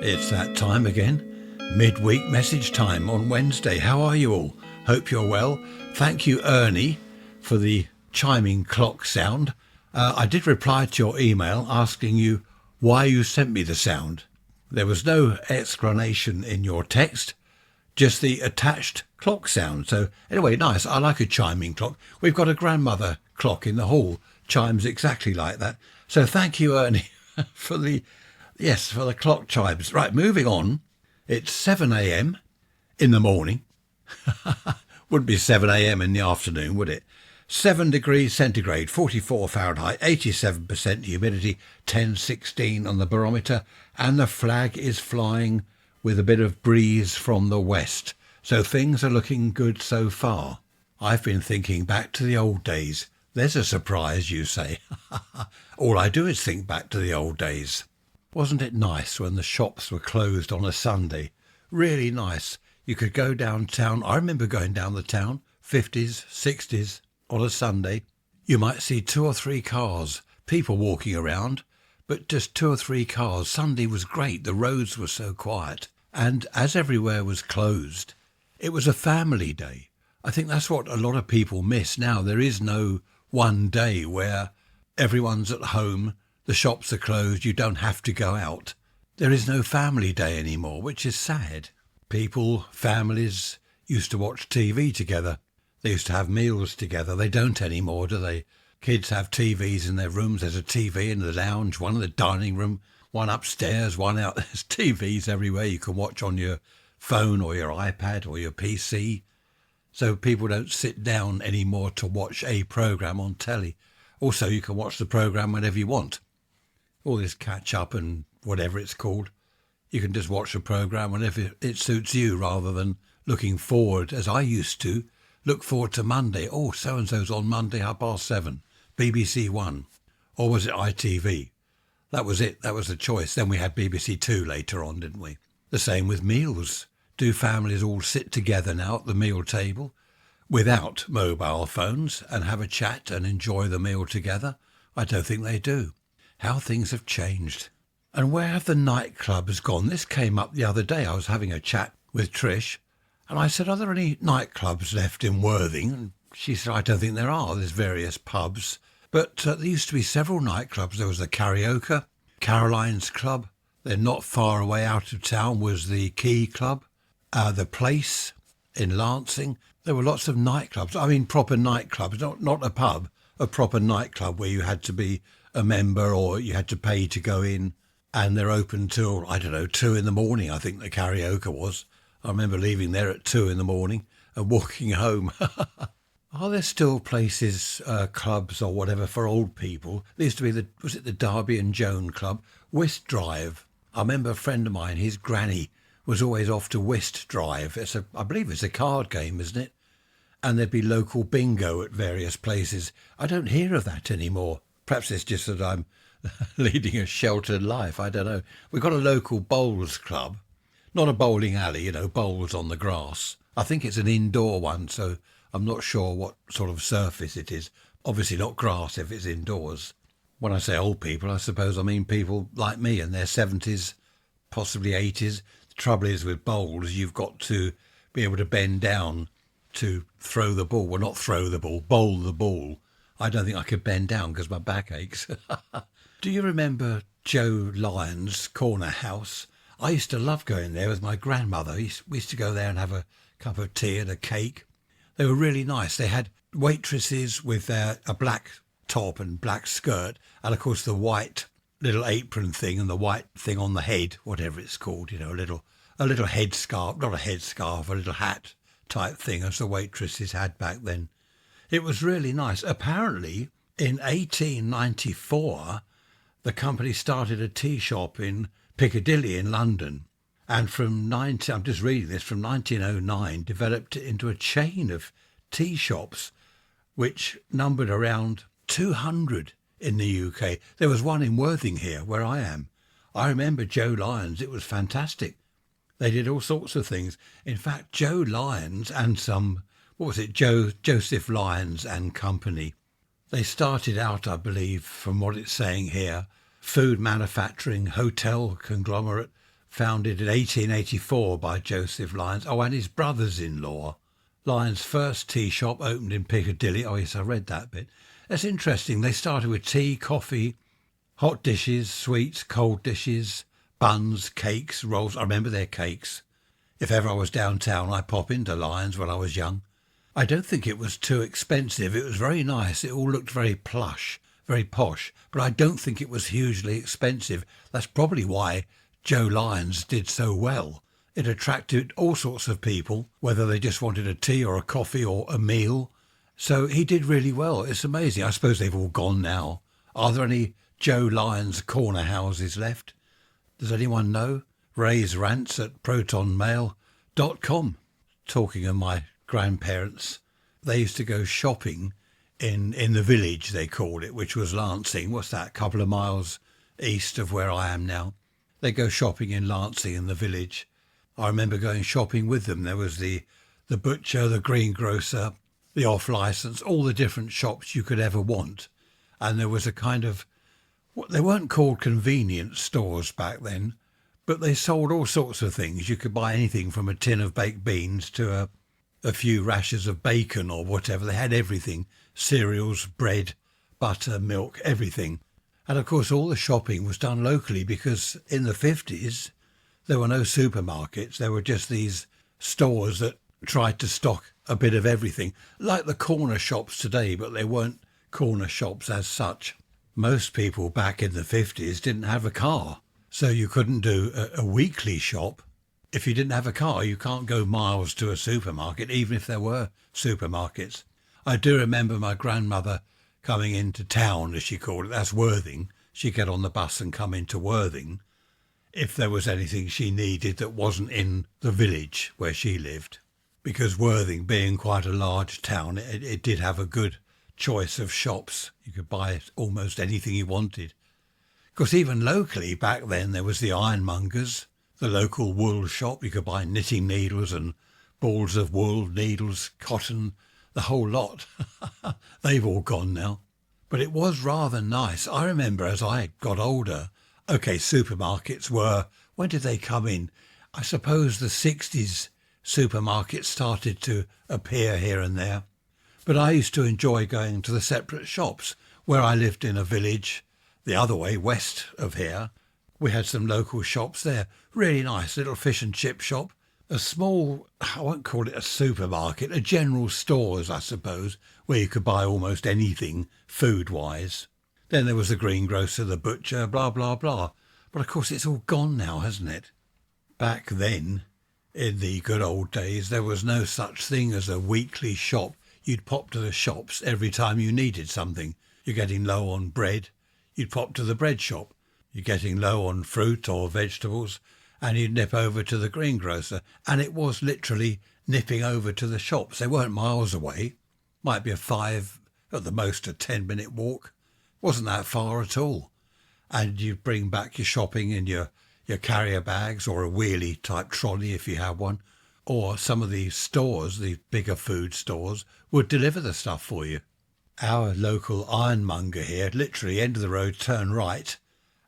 It's that time again. Midweek message time on Wednesday. How are you all? Hope you're well. Thank you, Ernie, for the chiming clock sound. I did reply to your email asking you why you sent me the sound. There was no explanation in your text, just the attached clock sound. So anyway, nice. I like a chiming clock. We've got a grandmother clock in the hall. Chimes exactly like that. So thank you, Ernie, for the clock chimes. Right, moving on. It's 7 a.m. in the morning. Wouldn't be 7 a.m. in the afternoon, would it? 7 degrees centigrade, 44 Fahrenheit, 87% humidity, 1016 on the barometer, and the flag is flying with a bit of breeze from the west. So things are looking good so far. I've been thinking back to the old days. There's a surprise, you say. All I do is think back to the old days. Wasn't it nice when the shops were closed on a Sunday? Really nice. You could go downtown. I remember going down the town, 50s, 60s, on a Sunday. You might see 2 or 3 cars, people walking around, but just 2 or 3 cars. Sunday was great. The roads were so quiet. And as everywhere was closed, it was a family day. I think that's what a lot of people miss now. There is no one day where everyone's at home, the shops are closed, you don't have to go out. There is no family day anymore, which is sad. People, families used to watch TV together. They used to have meals together. They don't anymore, do they? Kids have TVs in their rooms. There's a TV in the lounge, one in the dining room, one upstairs, one out. There's TVs everywhere you can watch on your phone or your iPad or your PC. So people don't sit down anymore to watch a programme on telly. Also, you can watch the programme whenever you want. All this catch up and whatever it's called. You can just watch the programme whenever it suits you rather than looking forward, as I used to, look forward to Monday. Oh, so-and-so's on Monday, 7:30, BBC One. Or was it ITV? That was it. That was the choice. Then we had BBC Two later on, didn't we? The same with meals. Do families all sit together now at the meal table without mobile phones and have a chat and enjoy the meal together? I don't think they do. How things have changed. And where have the nightclubs gone? This came up the other day. I was having a chat with Trish and I said, are there any nightclubs left in Worthing? And she said, I don't think there are. There's various pubs. But there used to be several nightclubs. There was the Karaoke, Caroline's Club. Then not far away out of town was the Key Club, the Place in Lancing. There were lots of nightclubs. I mean, proper nightclubs, not a pub, a proper nightclub where you had to be a member or you had to pay to go in, and they're open till, 2 in the morning, I think the Karaoke was. I remember leaving there at 2 in the morning and walking home. Are there still places, clubs or whatever for old people? There used to be was it the Derby and Joan Club? Whist Drive. I remember a friend of mine, his granny was always off to Whist Drive. I believe it's a card game, isn't it? And there'd be local bingo at various places. I don't hear of that anymore. Perhaps it's just that I'm leading a sheltered life. I don't know. We've got a local bowls club, not a bowling alley, bowls on the grass. I think it's an indoor one, so I'm not sure what sort of surface it is. Obviously not grass if it's indoors. When I say old people, I suppose I mean people like me in their 70s, possibly 80s. The trouble is with bowls, you've got to be able to bend down to throw the ball. Well, not throw the ball, bowl the ball. I don't think I could bend down because my back aches. Do you remember Joe Lyons' Corner House? I used to love going there with my grandmother. We used to go there and have a cup of tea and a cake. They were really nice. They had waitresses with a black top and black skirt, and of course the white little apron thing and the white thing on the head, whatever it's called, a little headscarf, not a headscarf, a little hat type thing as the waitresses had back then. It was really nice. Apparently, in 1894, the company started a tea shop in Piccadilly in London, and from 1909, developed it into a chain of tea shops, which numbered around 200 in the UK. There was one in Worthing here, where I am. I remember Joe Lyons. It was fantastic. They did all sorts of things. In fact, Joe Lyons and Joseph Lyons and Company. They started out, I believe, from what it's saying here, food manufacturing, hotel conglomerate, founded in 1884 by Joseph Lyons. Oh, and his brothers-in-law. Lyons' first tea shop opened in Piccadilly. Oh, yes, I read that bit. That's interesting. They started with tea, coffee, hot dishes, sweets, cold dishes, buns, cakes, rolls. I remember their cakes. If ever I was downtown, I'd pop into Lyons when I was young. I don't think it was too expensive. It was very nice. It all looked very plush, very posh, but I don't think it was hugely expensive. That's probably why Joe Lyons did so well. It attracted all sorts of people, whether they just wanted a tea or a coffee or a meal. So he did really well. It's amazing. I suppose they've all gone now. Are there any Joe Lyons corner houses left? Does anyone know? Ray's Rants at protonmail.com. Talking of my grandparents, they used to go shopping in the village, they called it, which was Lancing. What's that, a couple of miles east of where I am now? They go shopping in Lancing in the village. I remember going shopping with them. There was the butcher, the greengrocer, the off-licence, all the different shops you could ever want. And there was a kind of, they weren't called convenience stores back then, but they sold all sorts of things. You could buy anything from a tin of baked beans to a few rashers of bacon or whatever. They had everything, cereals, bread, butter, milk, everything. And of course all the shopping was done locally because in the 50s there were no supermarkets. There were just these stores that tried to stock a bit of everything, like the corner shops today, but they weren't corner shops as such. Most people back in the 50s didn't have a car, so you couldn't do a weekly shop. If you didn't have a car, you can't go miles to a supermarket, even if there were supermarkets. I do remember my grandmother coming into town, as she called it. That's Worthing. She'd get on the bus and come into Worthing if there was anything she needed that wasn't in the village where she lived. Because Worthing, being quite a large town, it did have a good choice of shops. You could buy almost anything you wanted. Of course, even locally back then, there was the ironmongers, the local wool shop. You could buy knitting needles and balls of wool, needles, cotton, the whole lot. They've all gone now. But it was rather nice. I remember as I got older, supermarkets were, when did they come in? I suppose the 60s supermarkets started to appear here and there. But I used to enjoy going to the separate shops. Where I lived in a village, the other way, west of here, we had some local shops there. Really nice little fish and chip shop. A small, I won't call it a supermarket, a general stores, I suppose, where you could buy almost anything food-wise. Then there was the greengrocer, the butcher, blah, blah, blah. But of course it's all gone now, hasn't it? Back then, in the good old days, there was no such thing as a weekly shop. You'd pop to the shops every time you needed something. You're getting low on bread, you'd pop to the bread shop. You're getting low on fruit or vegetables, and you'd nip over to the greengrocer. And it was literally nipping over to the shops. They weren't miles away. Might be a 5, at the most a 10-minute walk. Wasn't that far at all. And you'd bring back your shopping in your carrier bags or a wheelie type trolley if you had one. Or some of the stores, the bigger food stores, would deliver the stuff for you. Our local ironmonger here, literally end of the road, turn right,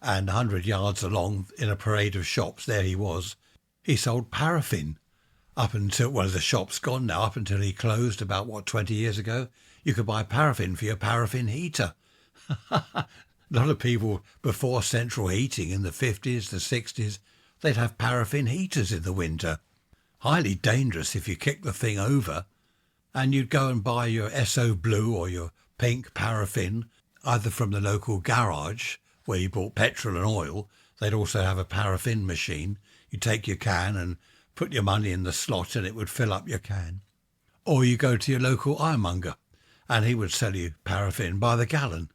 and 100 yards along in a parade of shops, there he was. He sold paraffin up until, well, the shop's gone now, up until he closed about, 20 years ago. You could buy paraffin for your paraffin heater. A lot of people before central heating in the 50s, the 60s, they'd have paraffin heaters in the winter. Highly dangerous if you kick the thing over. And you'd go and buy your SO Blue or your pink paraffin, either from the local garage, where you bought petrol and oil. They'd also have a paraffin machine. You take your can and put your money in the slot and it would fill up your can. Or you go to your local ironmonger and he would sell you paraffin by the gallon.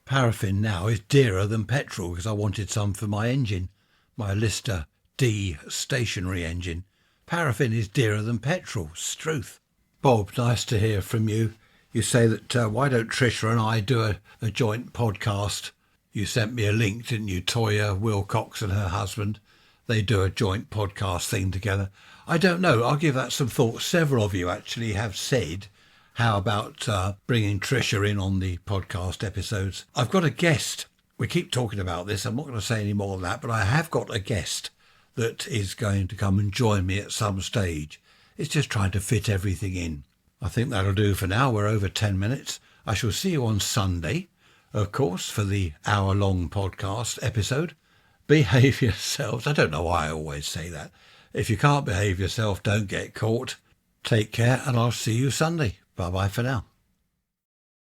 Paraffin now is dearer than petrol because I wanted some for my engine, my Lister D stationary engine. Paraffin is dearer than petrol. Struth. Bob, nice to hear from you. You say that why don't Trisha and I do a joint podcast? You sent me a link, didn't you? Toya Wilcox and her husband. They do a joint podcast thing together. I don't know. I'll give that some thought. Several of you actually have said, how about bringing Trisha in on the podcast episodes? I've got a guest. We keep talking about this. I'm not going to say any more than that, but I have got a guest that is going to come and join me at some stage. It's just trying to fit everything in. I think that'll do for now. We're over 10 minutes. I shall see you on Sunday, of course, for the hour-long podcast episode. Behave yourselves. I don't know why I always say that. If you can't behave yourself, don't get caught. Take care, and I'll see you Sunday. Bye-bye for now.